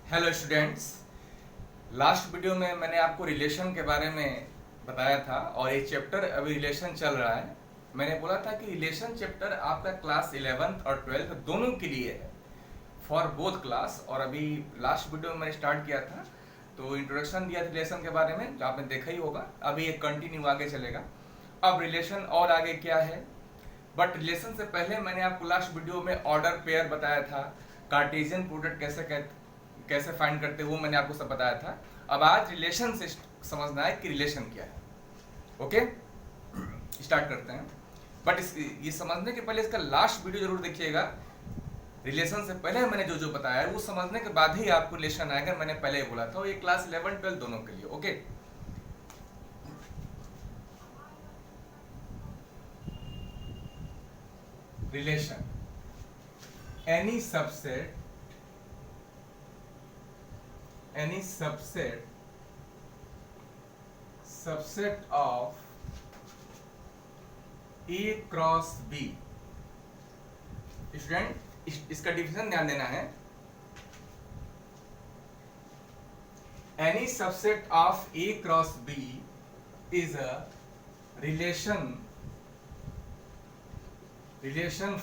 Hello students. Last video में मैंने आपको रिलेशन के बारे में बताया था और ये चैप्टर अभी रिलेशन चल रहा है। मैंने बोला था कि रिलेशन चैप्टर आपका क्लास 11th और 12th दोनों के लिए है, फॉर बोथ क्लास। और अभी लास्ट वीडियो में मैंने स्टार्ट किया था तो इंट्रोडक्शन दिया था रिलेशन के बारे में, जो आपने देखा ही होगा। अभी ये कंटिन्यू आगे चलेगा। अब रिलेशन और आगे क्या है, बट रिलेशन से पहले मैंने आपको लास्ट वीडियो में ऑर्डर पेयर बताया था, कार्टेशियन प्रोडक्ट कैसे फाइंड करते हैं वो मैंने आपको सब बताया था। अब आज रिलेशन से समझना है कि रिलेशन क्या है। ओके, स्टार्ट करते हैं। बट ये समझने के पहले इसका लास्ट वीडियो जरूर देखिएगा। रिलेशन से पहले मैंने जो जो बताया है वो समझने के बाद ही आपको रिलेशन आएगा। मैंने पहले ही बोला था, ये क्लास 11 12 दोनों के लिए। Okay, relation any subset of A cross B। Student इसका डिफिनेशन ध्यान देना है। Any subset of A cross B is a relation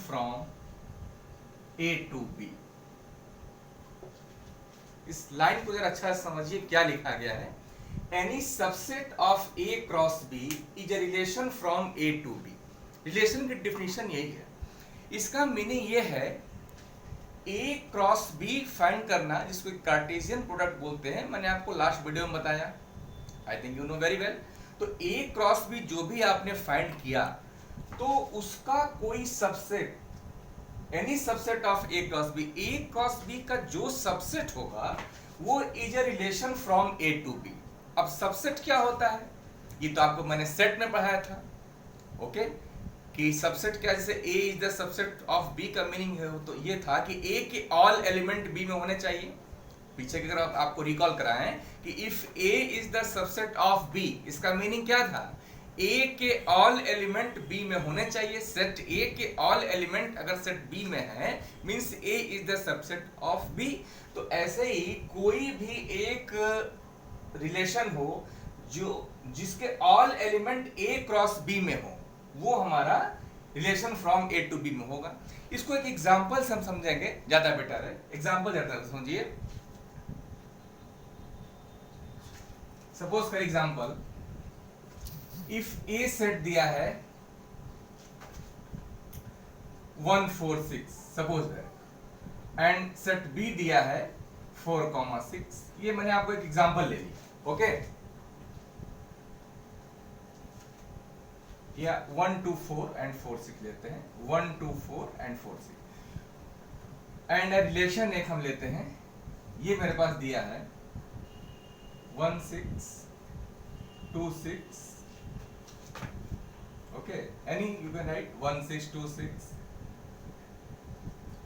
from A to B। इस लाइन को जरा अच्छा समझिए, क्या लिखा गया है। Any subset of A cross B is a relation from A to B। Relation की डिफिनेशन यही है। इसका मीनिंग ये है, A क्रॉस B फाइंड करना, जिसको कार्टेशियन प्रोडक्ट बोलते हैं। मैंने आपको लास्ट वीडियो में बताया, I think you know very well. तो A क्रॉस B जो भी आपने फाइंड किया, तो उसका कोई subset, any subset of A cross B, A cross B का जो सबसेट होगा वो is a relation from A to B। अब सबसेट क्या होता है, ये तो आपको मैंने सेट में पढ़ाया था। ओके, कि सबसेट क्या, जैसे A is the subset of B का मीनिंग है तो ये था कि A के ऑल एलिमेंट B में होने चाहिए। पीछे की तरफ आपको रिकॉल कराएं कि if A is the subset of B, इसका मीनिंग क्या था, A के ऑल एलिमेंट B में होने चाहिए। सेट A के ऑल एलिमेंट अगर सेट B में है, means A is the subset of B। तो ऐसे ही कोई भी एक रिलेशन हो जिसके all element A cross B में हो, वो हमारा relation from A to B में होगा। इसको एक एग्जांपल से हम समझेंगे, ज्यादा बेटर है। एग्जांपल ज्यादा समझिए। Suppose for example, if A set दिया है 1 4 6 सपोज है, एंड सेट B दिया है 4 6। ये मैंने आपको एक एग्जांपल ले लिया। ओके, या 1 2 4 एंड 4 6 लेते हैं। 1 2 4 एंड 4 6 एंड रिलेशन एक हम लेते हैं। ये मेरे पास दिया है 1 6 2 6। Okay, any you can write 1 6 2 6,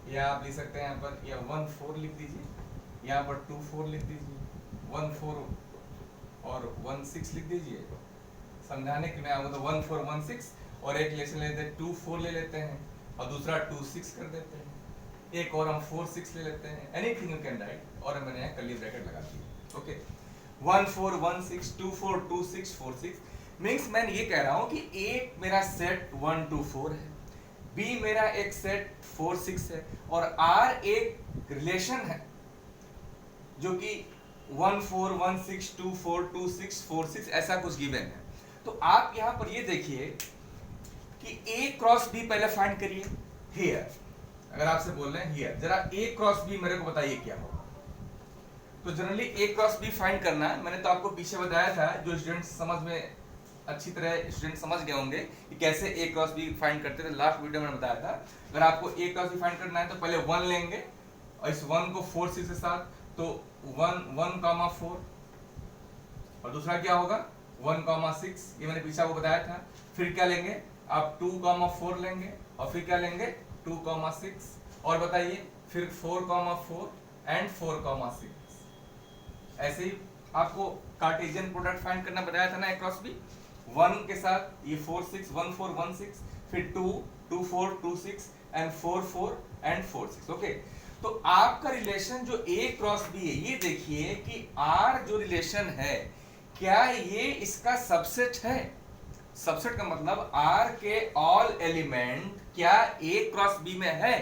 या आप लिख सकते हैं यहाँ पर, या 1 4 लिख दीजिए, यहाँ पर 2 4 लिख दीजिए, 1 4 और 1 6 लिख दीजिए। समझाने के लिए मैं तो 1 4 1 6 और एक रिलेशन लेते हैं 2 4 ले लेते हैं और दूसरा 2 6 कर देते हैं। एक और हम 4 6 ले लेते हैं। एनीथिंग यू कैन राइट, और मैंने यहाँ कर्ली ब्रैकेट लगा दी। ओके, 1 4 1 6 2 4 2 6 4 6 मीन्स मैं ये कह रहा हूँ कि A मेरा सेट 1 2 4 है, B मेरा एक सेट 4 6 है, और R एक रिलेशन है जो कि 1 4 1 6 2 4 2 6 4 6 ऐसा कुछ गिवन है। तो आप यहां पर ये देखिए कि A क्रॉस B पहले फाइंड करिए। हियर अगर आपसे बोल रहे हैं हियर, जरा A क्रॉस B मेरे को बताइए क्या होगा। तो generally A cross B find करना है, मैंने तो आपको पीछे बताया था। जो स्टूडेंट्स समझ में अच्छी तरह स्टूडेंट समझ गए होंगे कि कैसे A क्रॉस B फाइंड करते थे, लास्ट वीडियो में बताया था। अगर आपको A क्रॉस B फाइंड करना है तो पहले 1 लेंगे और इस 1 को 4 6 के साथ, तो 1 1 4, और दूसरा क्या होगा 1 6, ये मैंने पीछे आपको बताया था। फिर क्या लेंगे आप 2 4 लेंगे, और फिर क्या लेंगे 2 6, और बताइए फिर 4 4 एंड 4 6। ऐसे ही आपको कार्टेशियन प्रोडक्ट फाइंड करना बताया था ना A क्रॉस B। 1 के साथ ये 4 6 1 4 1 6, फिर 2 2 4 2 6 एंड 4 4 एंड 4 6। ओके, तो आपका रिलेशन जो A क्रॉस B है, ये देखिए कि R जो रिलेशन है क्या ये इसका सबसेट है? सबसेट का मतलब R के ऑल एलिमेंट क्या A क्रॉस B में है?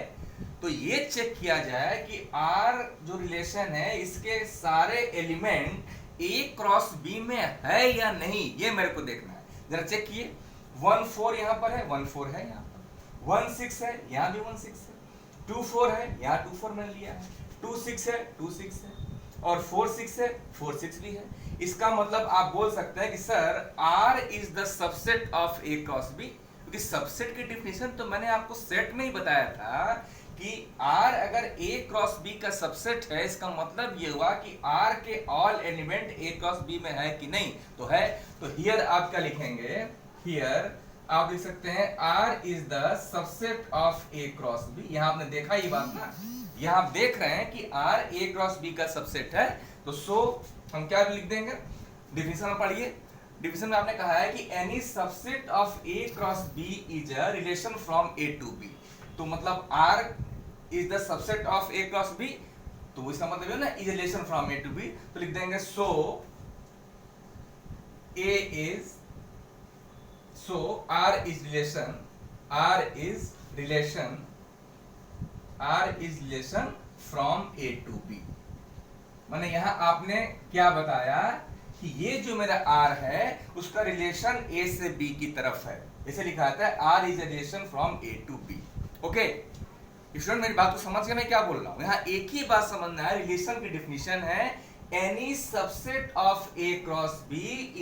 तो ये चेक किया जाए कि R जो रिलेशन है इसके सारे एलिमेंट A क्रॉस B में है या नहीं, ये मेरे को देखना है। जरा चेक किए, 1 4 यहां पर है, 1 4 है, यहां पर 1 6 है, यहां भी 1 6 है, 2 4 है, यहाँ 2 4 मैंने लिया है, 2 6 है, 2 6 है, और 4 6 है, 4 6 भी है। इसका मतलब आप बोल सकते हैं कि sir R is the subset of A cross B, क्योंकि सबसेट की डिफिनेशन तो मैंने आपको सेट में ही बताया था कि R अगर A क्रॉस B का सबसेट है, इसका मतलब ये हुआ कि R के all element A cross B में है कि नहीं, तो है। तो हियर आप क्या लिखेंगे, हियर आप लिख सकते हैं R is the subset of A cross B। यहां आपने देखा ये बात ना, यहां आप देख रहे हैं कि R A क्रॉस B का सबसेट है, तो सो हम क्या लिख देंगे, डिफिनेशन में पढ़िए। डिफिनेशन में आपने कहा है कि any subset of A cross B is a relation from A to B। तो मतलब R is the subset of A cross B, तो इसका मतलब है ना is relation from A to B, तो लिख देंगे so A is, so R is relation from A to B। माने यहां आपने क्या बताया कि ये जो मेरा R है उसका रिलेशन A से B की तरफ है, इसे लिखा जाता है R is a relation from A to B। Okay student, मेरी बात को समझ गए मैं क्या बोल रहा हूं? यहां एक ही बात समझना है, रिलेशन की डिफिनेशन है any subset of A cross B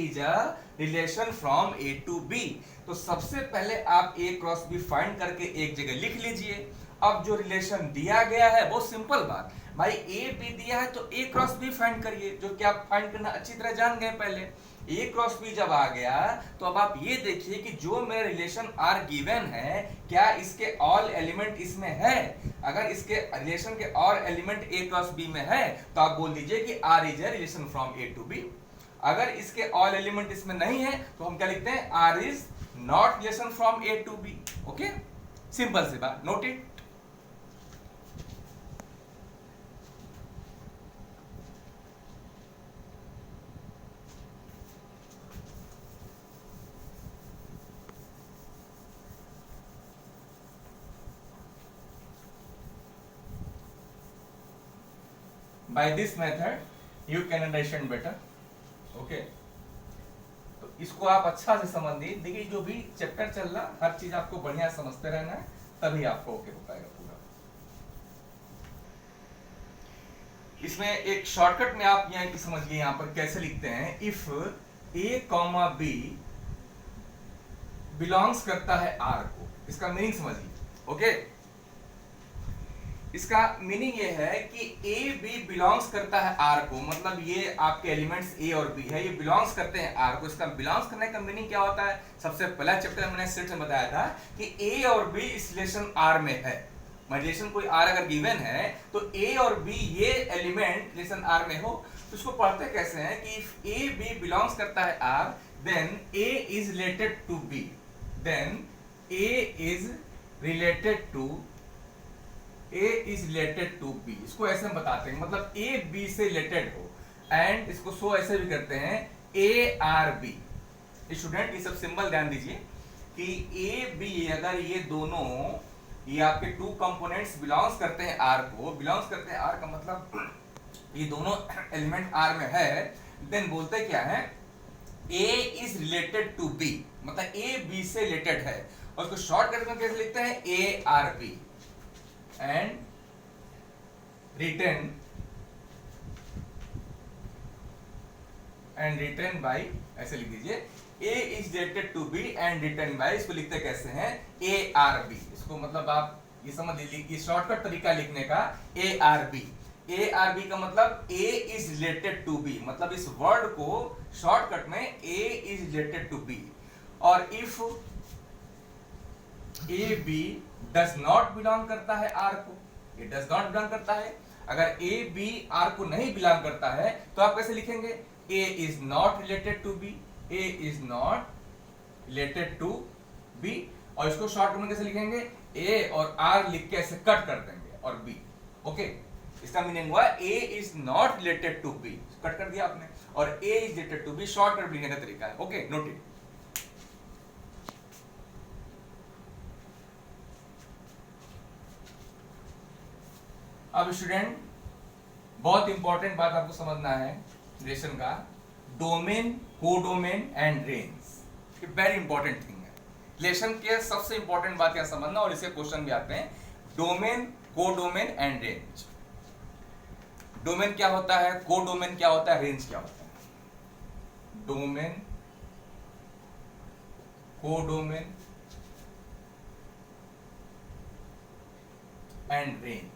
is a relation from A to B। तो सबसे पहले आप A क्रॉस B फाइंड करके एक जगह लिख लीजिए। अब जो रिलेशन दिया गया है, बहुत सिंपल बात भाई, A B दिया है तो A क्रॉस B फाइंड करिए, जो कि आप फाइंड करना अच्छी तरह जान गए पहले। A क्रॉस B जब आ गया तो अब आप ये देखिए कि जो मेरा रिलेशन R गिवन है क्या इसके ऑल एलिमेंट इसमें है। अगर इसके रिलेशन के और एलिमेंट A क्रॉस B में है तो आप बोल दीजिए कि R is a relation from A to B। अगर इसके ऑल एलिमेंट इसमें नहीं है तो हम क्या लिखते हैं, R is not relation from A to B। Okay, simple सी बात, note it. By this method you can understand better। Okay, तो इसको आप अच्छा से समझ देखिए, जो भी चैप्टर चल रहा हर चीज आपको बढ़िया समझते रहना है, तभी आपको ओके हो पाएगा पूरा। इसमें एक शॉर्टकट में आप यहाँ की समझिए, यहाँ पर कैसे लिखते हैं, if A comma B belongs करता है R को, इसका मीनिंग समझिए। ओके, इसका मीनिंग ये है कि A B बिलोंग्स करता है R को, मतलब ये आपके एलिमेंट्स A और B है, ये बिलोंग्स करते हैं R को। इसका बिलोंग्स करने का मीनिंग क्या होता है, सबसे पहला चैप्टर मैंने सेट में बताया था कि A और B इस रिलेशन R में है। रिलेशन कोई R अगर गिवन है तो A और B ये एलिमेंट रिलेशन R में हो, तो इसको पढ़ते कैसे हैं कि इफ A B बिलोंग्स करता है R, then A is related to B, then A is related to B। इसको ऐसे हम बताते हैं, मतलब A B से रिलेटेड हो, एंड इसको सो ऐसे भी करते हैं A R B। स्टूडेंट ये सब सिंबल ध्यान दीजिए कि A B अगर ये दोनों, ये आपके टू कंपोनेंट्स बिलोंग्स करते हैं R को, बिलोंग्स करते हैं R का मतलब ये दोनों एलिमेंट R में है, देन बोलते क्या है, A is related to B, मतलब A B से रिलेटेड है, और उसको शॉर्ट करके कैसे लिखते हैं, A R B and written by, ऐसे लिख दीजिए A is related to B and written by, इसको लिखते कैसे हैं, A R B। इसको मतलब आप ये समझ लीजिए कि शॉर्टकट तरीका लिखने का A R B। A R B का मतलब A is related to B, मतलब इस वर्ड को शॉर्टकट में A is related to B। और if A B does not belong करता है R को, ये does not belong करता है, अगर A B R को नहीं बिलोंग करता है तो आप कैसे लिखेंगे, A is not related to B, A is not related to B, और इसको शॉर्ट में कैसे लिखेंगे, A और R लिख के ऐसे कट कर देंगे और B। ओके, इसका मीनिंग हुआ A is not related to B, cut कर दिया आपने, और A is related to B shortcut लिखने का तरीका है। Okay, noted. अब स्टूडेंट बहुत इंपॉर्टेंट बात आपको समझना है रिलेशन का, डोमेन, कोडोमेन एंड रेंज, ये वेरी इंपॉर्टेंट थिंग है। रिलेशन के सबसे इंपॉर्टेंट बात यहां समझना, और इसके क्वेश्चन भी आते हैं, domain, codomain and range. Domain क्या होता है, कोडोमेन क्या होता है, रेंज क्या होता है। Domain, codomain and range.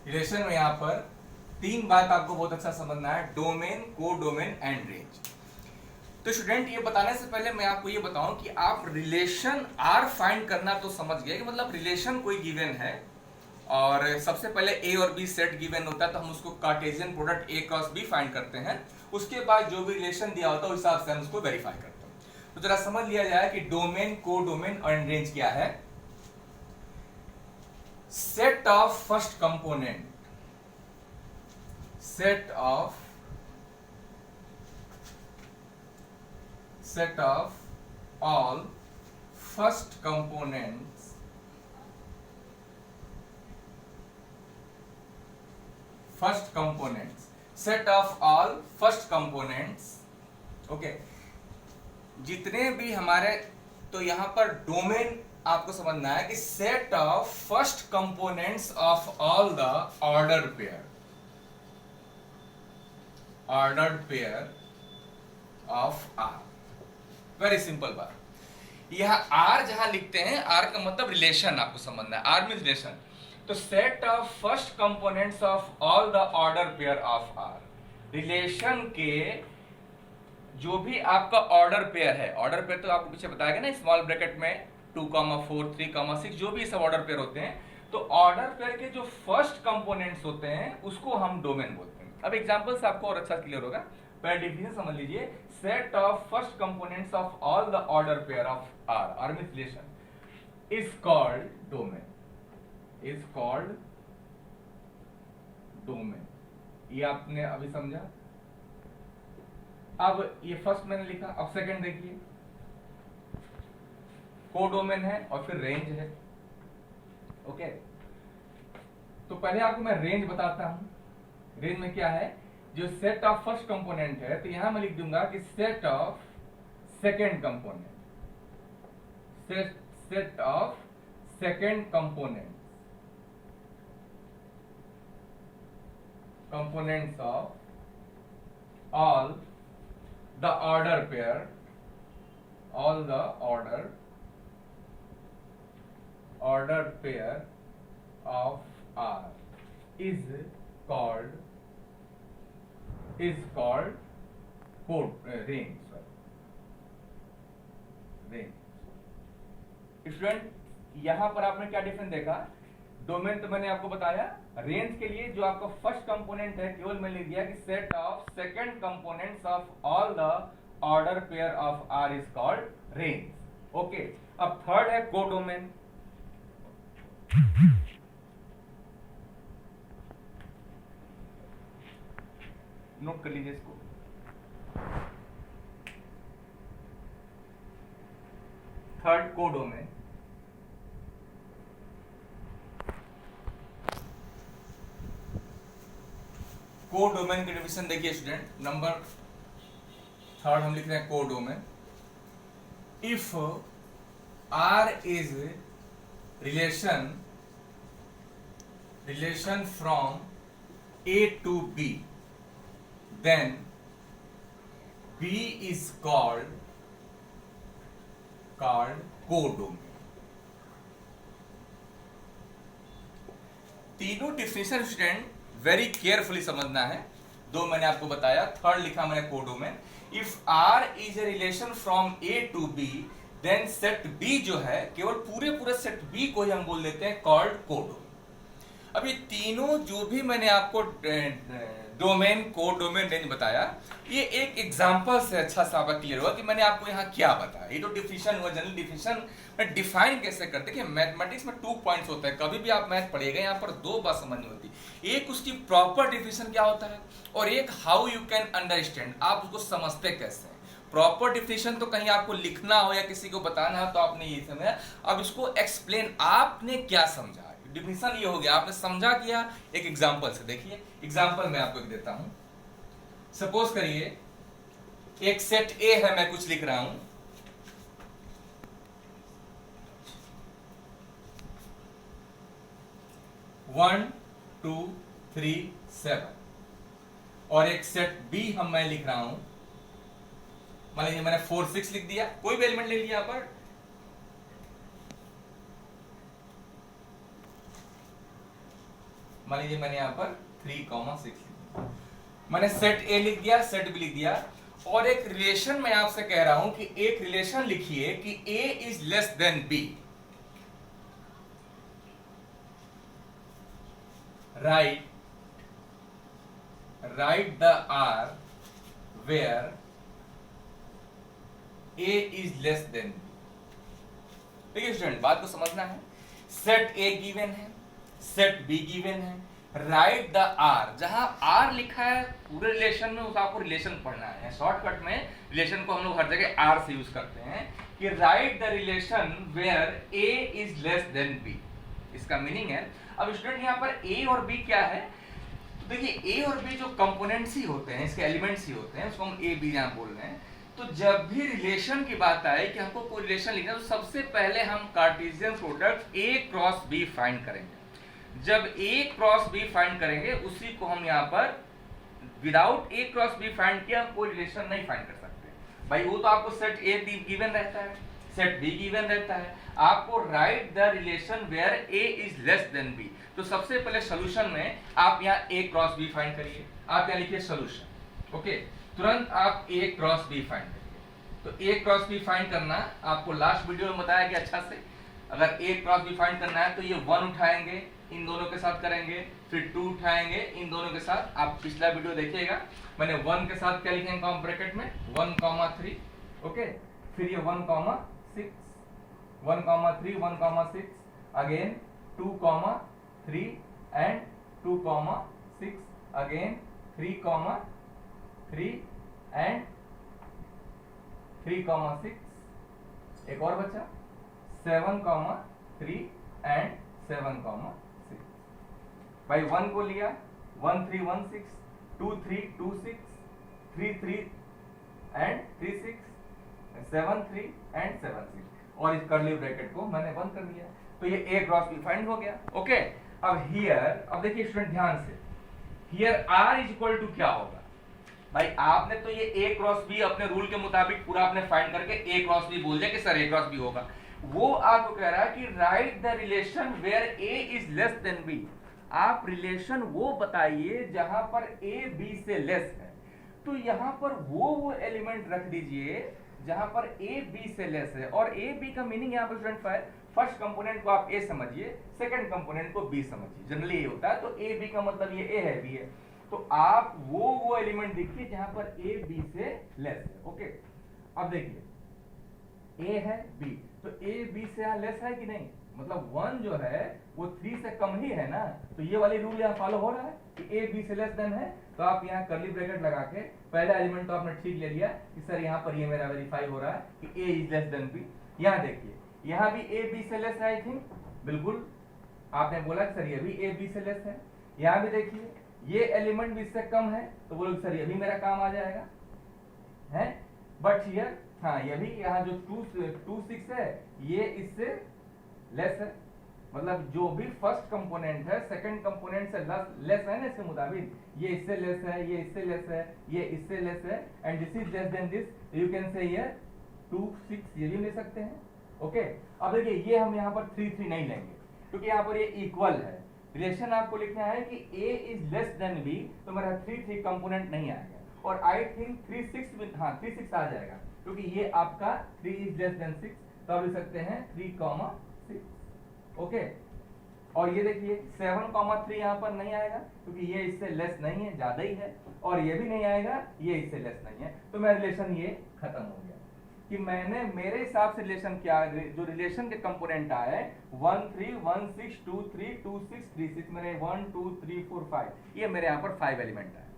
Relation में यहां पर तीन बात आपको बहुत अच्छा समझना है, डोमेन, कोडोमेन एंड रेंज। तो स्टूडेंट ये बताने से पहले मैं आपको ये बताऊं कि आप रिलेशन आर फाइंड करना तो समझ गए कि मतलब रिलेशन कोई गिवन है और सबसे पहले ए और बी सेट गिवन होता है तो हम उसको Cartesian product A cross B find करते हैं, उसके बाद जो भी रिलेशन दिया होता है उस हिसाब से हम उसको वेरीफाई करते हैं। तो जरा समझ लिया जाए कि डोमेन, कोडोमेन एंड रेंज क्या है। Set of first component, set of all first components set of all first components, okay, जितने भी हमारे, तो यहां पर डोमेन आपको समझना है कि set of first components of all the order pair, ordered pair of R। Very simple बात। यह R जहां लिखते हैं, R का मतलब रिलेशन आपको समझना है, R मीन रिलेशन। तो set of first components of all the order pair of R, relation के जो भी आपका ऑर्डर पेयर है, ऑर्डर पेयर तो आपको पीछे बताया गया ना स्मॉल ब्रैकेट में 2, 4, 3, 6, जो भी सब ऑर्डर पेयर होते हैं, तो ऑर्डर पेयर के जो फर्स्ट कंपोनेंट्स होते हैं उसको हम डोमेन बोलते हैं। अब एग्जांपल से आपको और अच्छा क्लियर होगा। पहले डिफिनेशन समझ लीजिए, set of first components of all the order pair of R means relation is called domain, is called domain. ये आपने अभी समझा। अब ये फर्स्ट मैंने लिखा, अब सेकंड देखिए, कोडोमेन है और फिर रेंज है। ओके, तो पहले आपको मैं रेंज बताता हूं। रेंज में क्या है, जो सेट ऑफ फर्स्ट कंपोनेंट है तो यहां मैं लिख दूंगा कि set of second component, set of second components of all the order pair, all the order pair of R is called code range, range। Student यहां पर आपने क्या डिफरेंस देखा, डोमेन तो मैंने आपको बताया, रेंज के लिए जो आपका फर्स्ट कंपोनेंट है केवल मैंने लिख दिया कि set of second components of all the order pair of R is called range. Okay, अब थर्ड है कोडोमेन। नोट कर लीजिए इसको। थर्ड कोडोमेन, कोडोमेन की डिफिनेशन देखिए स्टूडेंट, नंबर थर्ड हम लिख रहे हैं codomain. If R is relation from A to B, then B is called codomain। तीनों डिफिनेशन स्टूडेंट वेरी केयरफुली समझना है। दो मैंने आपको बताया, थर्ड लिखा मैंने codomain. If R is a relation from A to B, then set B जो है, केवल पूरे सेट B को ही हम बोल देते हैं कॉल्ड कोडोमेन। अब ये तीनों जो भी मैंने आपको डोमेन कोड डोमेन रेंज बताया, ये एक एग्जांपल से अच्छा सा क्लियर हुआ कि मैंने आपको यहाँ क्या बताया। ये तो डिफिनेशन हुआ, जनरल डिफिनेशन में डिफाइन कैसे करते हैं कि मैथमेटिक्स में 2 पॉइंट्स होते हैं। कभी भी आप मैथ पढ़िएगा यहाँ पर 2 बात समझनी होती, एक उसकी प्रॉपर डिफिनेशन क्या होता है और एक हाउ यू कैन अंडरस्टैंड, आप उसको समझते कैसे हैं। प्रॉपर डिफिनेशन तो कहीं आपको लिखना हो या किसी को बताना हो तो आपने ये समझा, अब इसको एक्सप्लेन आपने क्या समझा। डिफिनेशन ये हो गया, आपने समझा किया एक एग्जांपल से। देखिए एग्जांपल मैं आपको देता हूं। सपोज करिए एक सेट ए है, मैं कुछ लिख रहा हूं, वन टू थ्री 7, और एक सेट बी मैं लिख रहा हूं, मान लीजिए मैंने 4 6 लिख दिया, कोई भी एलिमेंट ले लिया यहां पर, मान लीजिए मैंने यहां पर 3,6 लिख दिया। मैंने सेट ए लिख दिया, सेट बी लिख दिया, और एक रिलेशन मैं आपसे कह रहा हूं कि एक रिलेशन लिखिए कि A is less than B. write the R where A is less than B। देखिए स्टूडेंट, बात को समझना है। सेट A गिवन है, सेट B गिवन है, राइट द R, जहां R लिखा है पूरे रिलेशन में, उस आपको रिलेशन पढ़ना है। शॉर्टकट में रिलेशन को हम लोग हर जगह R से यूज करते हैं कि write the relation where A is less than B। इसका मीनिंग है, अब स्टूडेंट यहाँ पर A और B क्या है, तो देखिए A और B जो कंपोनेंट्स ही होते हैं, इसके एलिमेंट्स ही होते हैं, उसको हम A B यहाँ बोल रहे हैं। तो जब भी रिलेशन की बात आए कि हमको कोई रिलेशन लिखना है, तो सबसे पहले हम Cartesian product A cross B find करेंगे। जब A क्रॉस B फाइंड करेंगे, उसी को हम यहाँ पर without A cross B find किया हम कोई रिलेशन नहीं फाइंड कर सकते। भाई वो तो आपको सेट A गिवन रहता है, सेट B गिवन रहता है, आपको write the relation where A is less than B। तो सबसे पहले सॉल्यूशन में आप यहाँ A क्रॉस B फाइंड करिए। आप यहाँ लिखिए सॉल्यूशन, ओके, तुरंत आप A क्रॉस B फाइंड करिए। तो A क्रॉस B फाइंड करना आपको लास्ट वीडियो में बताया गया अच्छा से। अगर A क्रॉस B फाइंड करना है तो ये 1 उठाएंगे, इन दोनों के साथ करेंगे, फिर 2 उठाएंगे, इन दोनों के साथ। आप पिछला वीडियो देखिएगा, मैंने 1 के साथ क्या लिखेंगे हम ब्रैकेट में 1,3, ओके, फिर ये 1,6, 1,3, 1,6, अगेन 2,3 एंड 2,6, अगेन 3,3 एंड 3,6, एक और बचा 7,3 एंड 7,6। भाई 1 को लिया 1 3 1 6, 2 3 2 6, 3 3 एंड 3 6, 7 3 एंड 7 6, और इस कर्ली ब्रैकेट को मैंने बंद कर दिया। तो ये A क्रॉस B फाइंड हो गया, ओके। अब हियर, अब देखिए स्टूडेंट ध्यान से, here R is equal to क्या होगा। भाई आपने तो ये A क्रॉस B अपने रूल के मुताबिक पूरा आपने फाइंड करके A क्रॉस B बोल दिया कि सर A क्रॉस B होगा। वो आपको कह रहा है कि write the relation where A is less than B। आप रिलेशन वो बताइए जहां पर A B से लेस है। तो यहां पर वो एलिमेंट रख दीजिए जहां पर A B से लेस है। और A B का मीनिंग यहां पर स्टूडेंट फर्स्ट कंपोनेंट को आप A समझिए, सेकंड कंपोनेंट को B समझिए, जनरली ये होता है। तो A B का मतलब ये A है B है, तो आप वो एलिमेंट देखिए जहां पर A B से लेस है, ओके। अब देखिए A है B, तो A B से यहां लेस है कि नहीं, मतलब 1 जो है वो 3 से कम ही है ना। तो ये वाली रूल यहाँ फॉलो हो रहा है कि A B से लेस देन है। तो आप यहाँ कर्ली ब्रैकेट लगा के पहला एलिमेंट तो आपने ठीक ले लिया कि सर यहाँ पर ये मेरा वेरीफाई हो रहा है कि A is less than B। यहाँ देखिए, यहाँ भी A B से लेस है, आई थिंक, बिल्कुल आपने बोला कि सर ये भी A B से लेस है। यहाँ भी देखिए ये एलिमेंट भी इससे कम है, तो बोलो सर ये भी मेरा काम आ जाएगा, है। बट हियर, हाँ, ये भी यहाँ जो 2 6 है ये इससे लेस है, मतलब जो भी फर्स्ट कंपोनेंट है सेकंड कंपोनेंट से लेस है ना, इसके मुताबिक ये इससे लेस है, ये इससे लेस है, ये इससे लेस है, and this is less then this, you can say here 2 6 ये भी ले सकते हैं, ओके। अब देखिए ये हम यहाँ पर 3 3 नहीं लेंगे क्योंकि यहाँ पर ये इक्वल है। रिलेशन आपको लिखना है कि A is less than B, तो मेरा 3 3 कंपोनेंट नहीं आएगा, और आई थिंक 3 6, हाँ 3 6 आ जाएगा क्योंकि ये आपका 3 इज लेस देन 6, तो आप लिख सकते हैं 3,6, ओके। और ये देखिए 7,3 यहाँ पर नहीं आएगा क्योंकि ये इससे लेस नहीं है, ज्यादा ही है, और ये भी नहीं आएगा, ये इससे लेस नहीं है, तो मेरा रिलेशन ये खत्म हो गया कि मैंने मेरे हिसाब से रिलेशन क्या, जो रिलेशन के कंपोनेंट आए 1 3 1 6 2 3 2 6 3 6, मेरे 1 2 3 4 5, ये मेरे यहाँ पर 5 एलिमेंट है।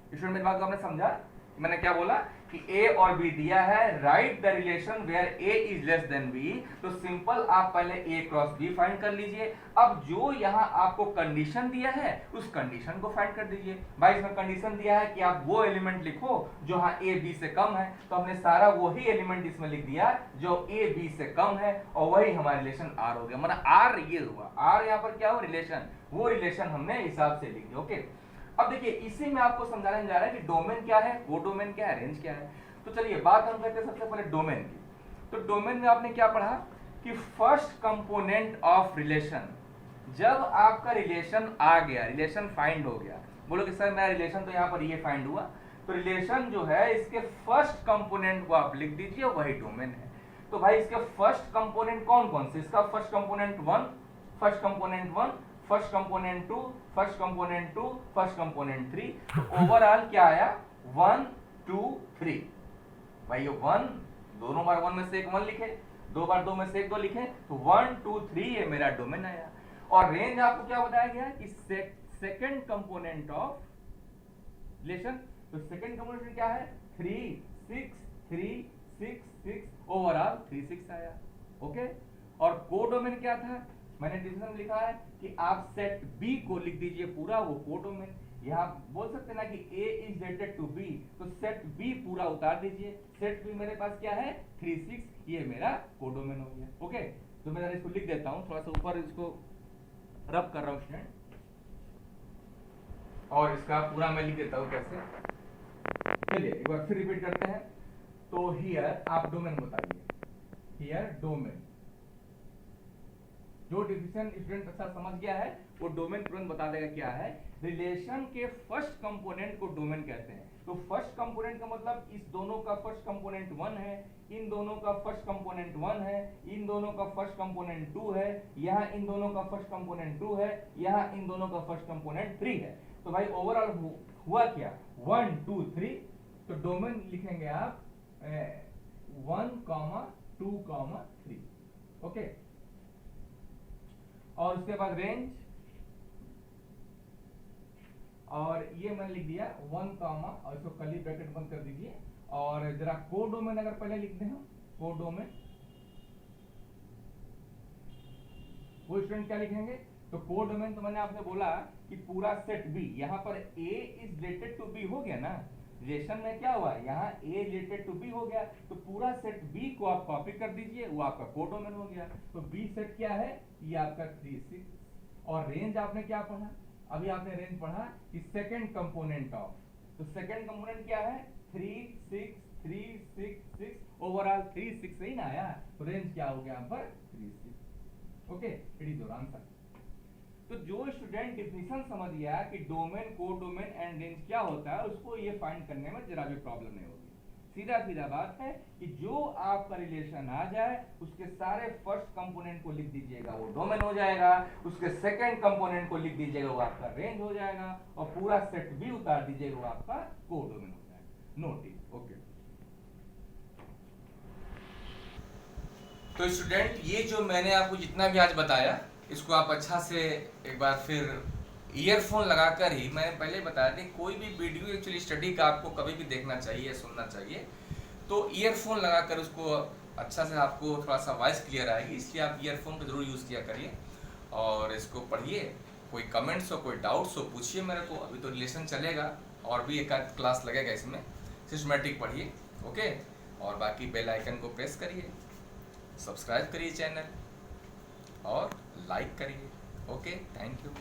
स्टूडेंट मेरी बात को आपने समझा? मैंने क्या बोला कि ए और बी दिया है, write the relation where A is less than B, तो सिंपल आप पहले ए क्रॉस बी फाइंड कर लीजिए। अब जो यहाँ आपको कंडीशन दिया है उस कंडीशन को फाइंड कर दीजिए। भाई इसमें कंडीशन दिया है कि आप वो एलिमेंट लिखो जो हाँ ए बी से कम है, तो हमने सारा वही एलिमेंट इसमें लिख दिया जो ए बी से कम है, और वही हमारा रिलेशन आर हो गया। मतलब आर ये हुआ, आर यहाँ पर क्या हो, रिलेशन, वो रिलेशन हमने हिसाब से लिख दिया। ओके, अब देखिए इसी में आपको समझाने जा रहा है कि डोमेन क्या है, कोडोमेन क्या है, रेंज क्या है। तो चलिए बात हम करते हैं सबसे पहले डोमेन की। तो डोमेन में आपने क्या पढ़ा कि फर्स्ट कंपोनेंट ऑफ रिलेशन, जब आपका रिलेशन आ गया, रिलेशन फाइंड हो गया, बोलो कि सर मेरा रिलेशन तो यहाँ पर ये फाइंड हुआ, तो रिलेशन जो है इसके फर्स्ट कंपोनेंट को आप लिख दीजिए, वही डोमेन है। तो भाई इसके फर्स्ट कंपोनेंट कौन कौन से, इसका first component 1, first component 1, first component 2, first component 2, first component 3, तो ओवरऑल क्या आया 1 2 3। भाई ये 1, दोनों बार 1 में से एक 1 लिखे, दो बार 2 में से एक 2 लिखे, तो 1 2 3 ये मेरा डोमेन आया। और रेंज आपको क्या बताया गया कि सेकंड कंपोनेंट ऑफ रिलेशन, तो सेकंड कंपोनेंट क्या है 3 6 3 6 6, ओवरऑल 3 6 आया। ओके, और कोडोमेन क्या था, मैंने डिफिनेशन में लिखा है कि आप सेट बी को लिख दीजिए पूरा, वो कोडोमेन। यहाँ बोल सकते ना कि A is related to B, तो सेट B पूरा उतार दीजिए, सेट B मेरे पास क्या है 3 6, ये मेरा कोडोमेन हो गया। ओके, तो मैं इसको लिख देता हूँ, थोड़ा सा ऊपर इसको रब कर रहा हूँ स्टूडेंट, और इसका पूरा मैं लिख देता हूँ कैसे। चलिए एक बार फिर रिपीट करते हैं। तो हियर आप डोमेन बताइए, हियर डोमेन, जो डिफिनेशन स्टूडेंट अच्छा समझ गया है वो डोमेन तुरंत बता देगा क्या है। रिलेशन के फर्स्ट कंपोनेंट को डोमेन कहते हैं। तो फर्स्ट कंपोनेंट का मतलब इस दोनों का फर्स्ट कंपोनेंट 1 है, इन दोनों का फर्स्ट कंपोनेंट 1 है, इन दोनों का फर्स्ट कंपोनेंट 2 है, यहाँ इन दोनों का फर्स्ट कंपोनेंट 2 है, यहाँ इन दोनों का फर्स्ट कंपोनेंट 3 है। तो भाई ओवरऑल हुआ क्या 1 2 3, तो डोमेन लिखेंगे आप 1 2 3। ओके, और उसके बाद रेंज, और ये मैंने लिख दिया 1 कॉमा, और इसको कर्ली ब्रैकेट बंद कर दीजिए। और जरा कोडोमेन अगर पहले लिख दें हम, कोडोमेन, वो स्टूडेंट क्या लिखेंगे, तो कोडोमेन तो मैंने आपसे बोला कि पूरा सेट बी, यहाँ पर ए इज रिलेटेड टू बी हो गया ना, रिलेशन में क्या हुआ, यहाँ ए रिलेटेड टू बी हो गया, तो पूरा सेट बी को आप कॉपी कर दीजिए, वो आपका कोडोमेन हो गया। तो बी सेट क्या है, ये आपका 3 6। और रेंज आपने क्या पढ़ा, अभी आपने रेंज पढ़ा कि सेकंड कंपोनेंट ऑफ, तो सेकंड कंपोनेंट क्या है 3 6 3 6 6, ओवरऑल 3 6 ही ना आया, तो रेंज क्या हो गया यहाँ पर 3 6। Okay, it is your answer. तो जो स्टूडेंट डिफिनेशन समझ गया कि डोमेन, कोडोमेन एंड रेंज क्या होता है, उसको ये फाइंड करने में जरा भी प्रॉब्लम नहीं होगी। सीधा सीधा बात है कि जो आपका रिलेशन आ जाए उसके सारे फर्स्ट कंपोनेंट को लिख दीजिएगा, वो डोमेन हो जाएगा, उसके सेकंड कंपोनेंट को लिख दीजिएगा, वो आपका रेंज हो जाएगा, और पूरा सेट भी उतार दीजिएगा, वो आपका कोडोमेन हो जाएगा। नोटिस। ओके, तो स्टूडेंट ये जो मैंने आपको जितना भी आज बताया, इसको आप अच्छा से एक बार फिर ईयरफोन लगाकर ही, मैंने पहले बताया था कोई भी वीडियो एक्चुअली स्टडी का आपको कभी भी देखना चाहिए, सुनना चाहिए, तो ईयरफोन लगाकर उसको अच्छा से, आपको थोड़ा सा वॉइस क्लियर आएगी, इसलिए आप ईयरफोन को जरूर यूज़ किया करिए। और इसको पढ़िए, कोई कमेंट्स हो, कोई डाउट्स हो, पूछिए मेरे को। अभी तो रिलेशन चलेगा और भी एक आध क्लास लगेगा इसमें, सिस्टमैटिक पढ़िए। ओके, और बाकी बेल आइकन को प्रेस करिए, सब्सक्राइब करिए चैनल, और लाइक करिए। Okay, thank you.